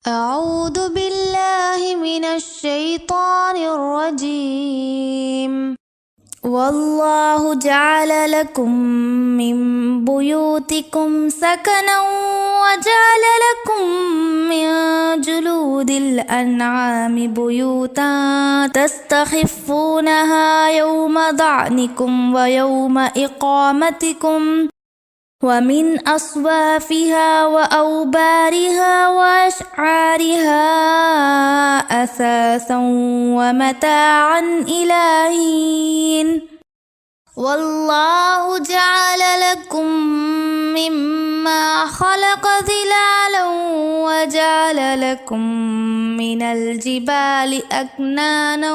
أعوذ بالله من الشيطان الرجيم. والله جعل لكم من بيوتكم سكنا وجعل لكم من جلود الأنعام بيوتا تستخفونها يوم ضعنكم ويوم إقامتكم ومن أصوافها وأوبارها وأشعارها أثاثا ومتاعا إلى حين. والله جعل لكم مما خلق ظلالا وجعل لكم من الجبال أكنانا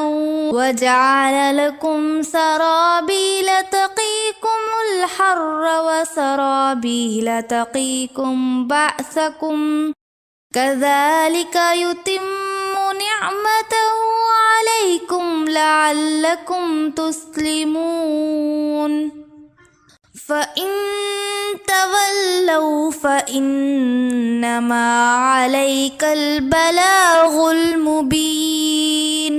وجعل لكم سرابيل تقيكم الحر وسرابيل تقيكم بأسكم كذلك يتم نعمته عليكم لعلكم تسلمون. فإن تولوا فإنما عليك البلاغ المبين.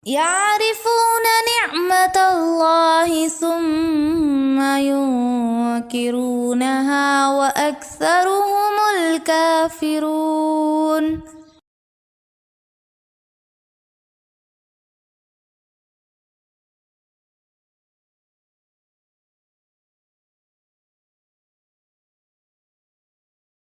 يعرفون نعمة الله ثم ينكرونها وأكثرهم الكافرون.